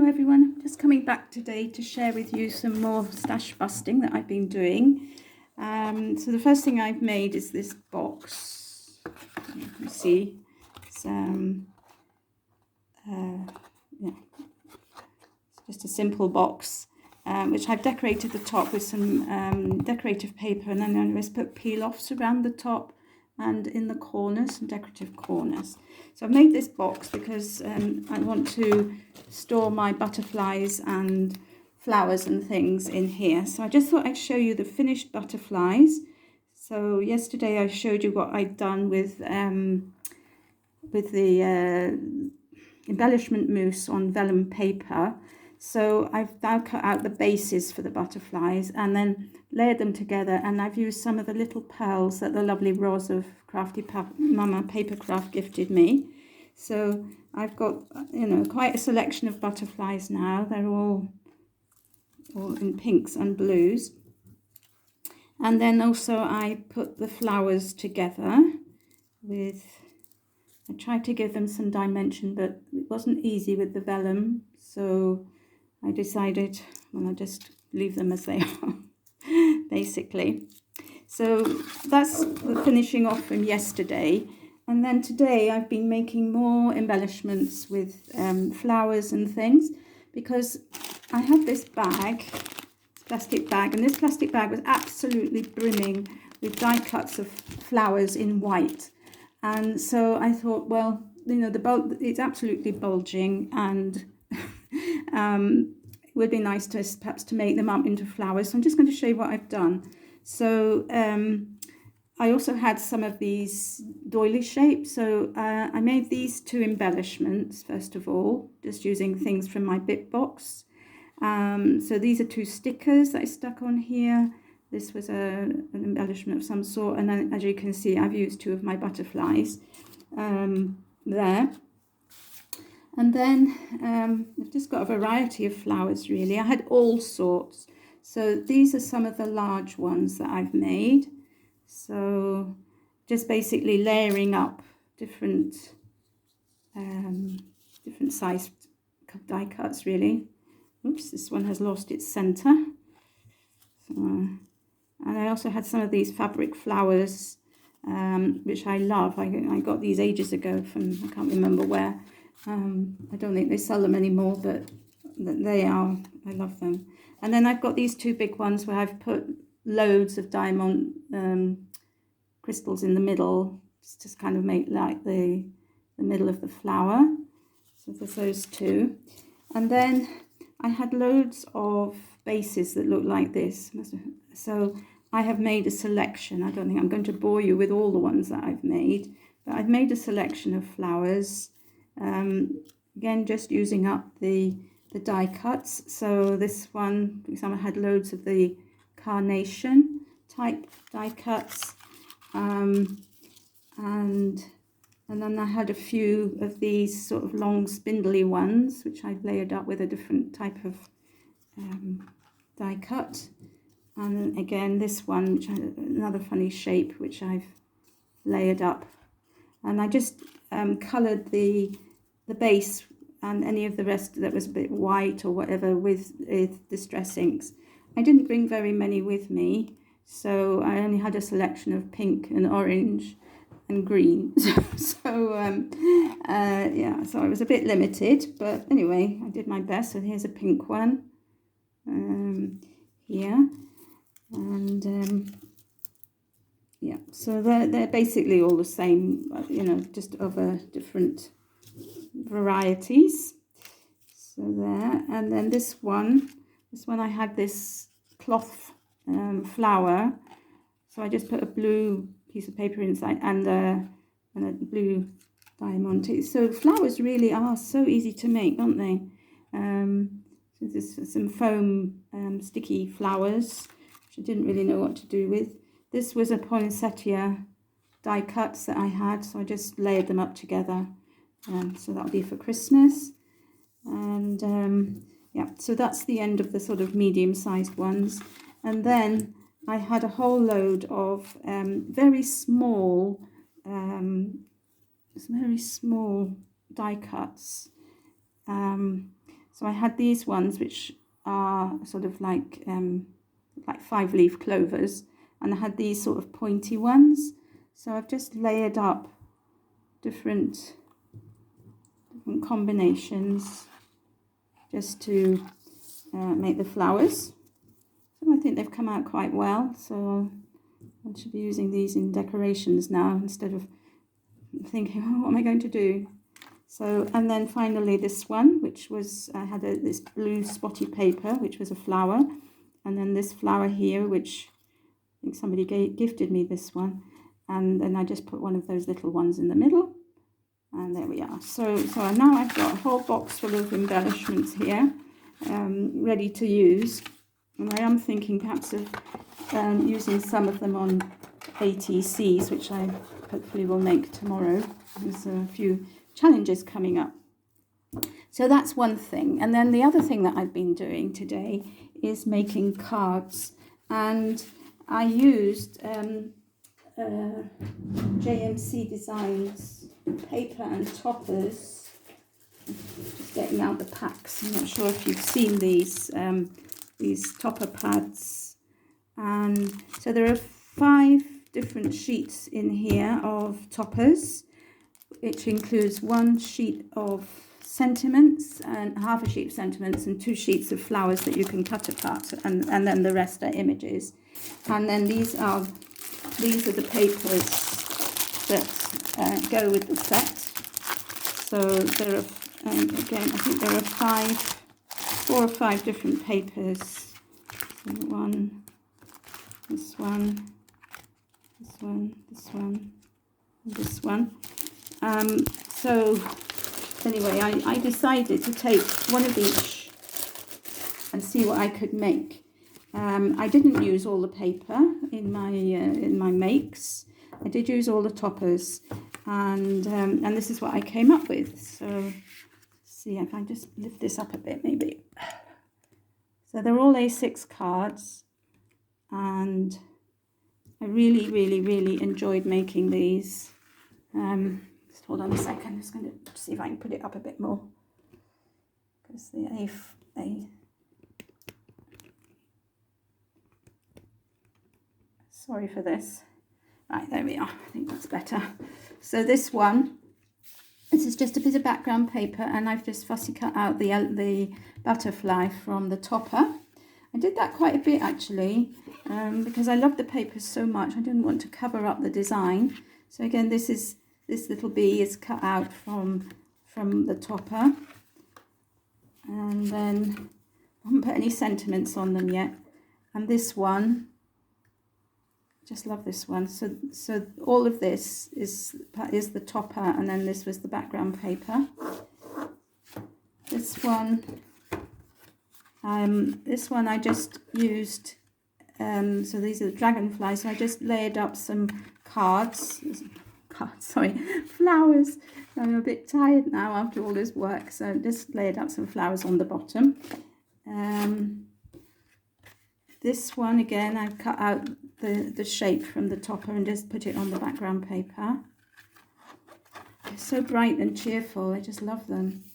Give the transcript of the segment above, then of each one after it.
Hello everyone, I'm just coming back today to share with you some more stash busting that I've been doing. So the first thing I've made is this box. You can see it's, it's just a simple box which I've decorated the top with some decorative paper, and then I just put peel-offs around the top and in the corners, some decorative corners. So I've made this box because I want to store my butterflies and flowers and things in here. So I just thought I'd show you the finished butterflies. So yesterday I showed you what I'd done with the embellishment mousse on vellum paper. So I've now cut out the bases for the butterflies and then layered them together, and I've used some of the little pearls that the lovely Roz of Crafty Mama Papercraft gifted me. So I've got, quite a selection of butterflies now. They're all in pinks and blues. And then also I put the flowers together I tried to give them some dimension, but it wasn't easy with the vellum. So I decided, well, I'll just leave them as they are, basically. So that's the finishing off from yesterday. And then today I've been making more embellishments with flowers and things, because I have this bag, plastic bag, and this plastic bag was absolutely brimming with die cuts of flowers in white. And so I thought, well, it's absolutely bulging, and it would be nice to perhaps to make them up into flowers. So I'm just going to show you what I've done. So I also had some of these doily shapes. So I made these two embellishments, first of all, just using things from my bit box. So these are two stickers that I stuck on here. This was an embellishment of some sort, and then, as you can see, I've used two of my butterflies there. And then I've just got a variety of flowers, really. I had all sorts. So these are some of the large ones that I've made. So just basically layering up different sized die cuts, really. Oops, this one has lost its centre. And I also had some of these fabric flowers, which I love. I got these ages ago from, I can't remember where. I don't think they sell them anymore, but I love them. And then I've got these two big ones where I've put loads of diamond crystals in the middle, just to kind of make like the middle of the flower. So there's those two. And then I had loads of bases that look like this. So I have made a selection. I don't think I'm going to bore you with all the ones that I've made, but I've made a selection of flowers. Again, just using up the die cuts. So this one, for example, had loads of the carnation type die cuts, and then I had a few of these sort of long spindly ones, which I've layered up with a different type of die cut. And again, this one, which had another funny shape, which I've layered up. And I just coloured the base and any of the rest that was a bit white or whatever with distress inks. I didn't bring very many with me, so I only had a selection of pink and orange and green. So I was a bit limited, but anyway, I did my best. So here's a pink one here. And so they're basically all the same, just of different varieties. So there, and then this one I had this cloth flower, so I just put a blue piece of paper inside and a blue diamond. So flowers really are so easy to make, aren't they? So there's some foam sticky flowers, which I didn't really know what to do with. This was a poinsettia die cuts that I had, so I just layered them up together. So that'll be for Christmas. And so that's the end of the sort of medium-sized ones. And then I had a whole load of very small die cuts. So I had these ones which are sort of like 5-leaf clovers, and I had these sort of pointy ones. So I've just layered up different combinations just to make the flowers. So I think they've come out quite well. So I should be using these in decorations now instead of thinking, oh, what am I going to do? So, and then finally this one, which was, I had this blue spotty paper, which was a flower. And then this flower here, which I think somebody gifted me this one. And then I just put one of those little ones in the middle. And there we are. So now I've got a whole box full of embellishments here, ready to use. And I am thinking perhaps of using some of them on ATCs, which I hopefully will make tomorrow. There's a few challenges coming up. So that's one thing. And then the other thing that I've been doing today is making cards. And I used JMC Designs paper and toppers. Just getting out the packs. I'm not sure if you've seen these topper pads. And so there are 5 different sheets in here of toppers, which includes 1 sheet of sentiments and half a sheet of sentiments and 2 sheets of flowers that you can cut apart, and then the rest are images. And then these are the papers that go with the set. So there are again, I think there are 4 or 5 different papers. So this one, and this one. So anyway, I decided to take one of each and see what I could make. I didn't use all the paper in my makes. I did use all the toppers, and this is what I came up with. So see if I just lift this up a bit, maybe. So they're all A6 cards, and I really, really, really enjoyed making these. Just hold on a second. I'm just going to see if I can put it up a bit more, because the sorry for this. Right, there we are. I think that's better. So this is just a bit of background paper, and I've just fussy cut out the butterfly from the topper. I did that quite a bit actually, because I love the paper so much. I didn't want to cover up the design. So again, this little bee is cut out from the topper, and then I haven't put any sentiments on them yet. And this one, just love this one. So all of this is the topper, and then this was the background paper. This one I just used, so these are the dragonflies. So I just layered up some flowers. I'm a bit tired now after all this work, so just layered up some flowers on the bottom. This one again, I've cut out the shape from the topper and just put it on the background paper. They're so bright and cheerful. I just love them.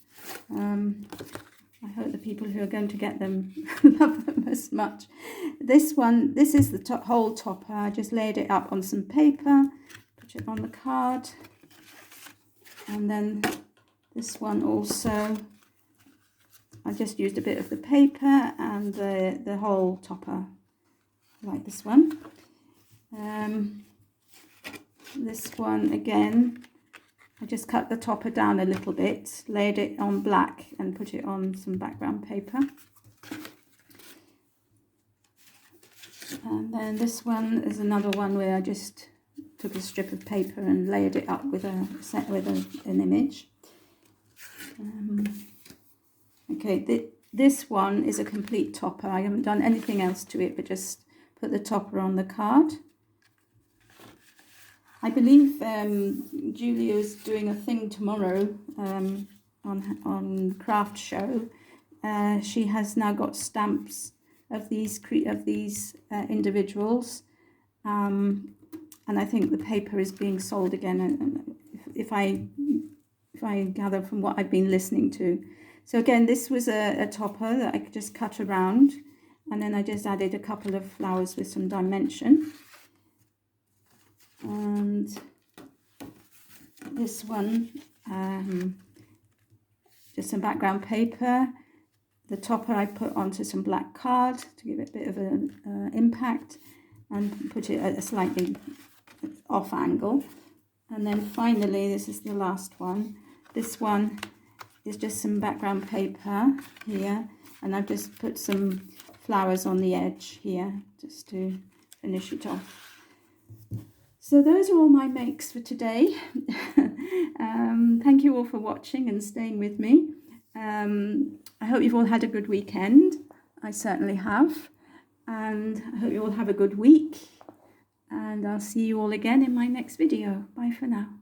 I hope the people who are going to get them love them as much. This is the whole topper. I just laid it up on some paper, put it on the card. And then this one also, I just used a bit of the paper and the whole topper, like this one. This one again, I just cut the topper down a little bit, laid it on black and put it on some background paper. And then this one is another one where I just took a strip of paper and layered it up with an image. Okay, this one is a complete topper. I haven't done anything else to it but just put the topper on the card. I believe Julia is doing a thing tomorrow on Craft Show. She has now got stamps of these individuals, and I think the paper is being sold again. If I gather from what I've been listening to, So again, this was a topper that I could just cut around, and then I just added a couple of flowers with some dimension. And this one, just some background paper. The topper I put onto some black card to give it a bit of an impact, and put it at a slightly off angle. And then finally, this is the last one. This one is just some background paper here, and I've just put some flowers on the edge here just to finish it off. So those are all my makes for today. Thank you all for watching and staying with me. I hope you've all had a good weekend. I certainly have. And I hope you all have a good week. And I'll see you all again in my next video. Bye for now.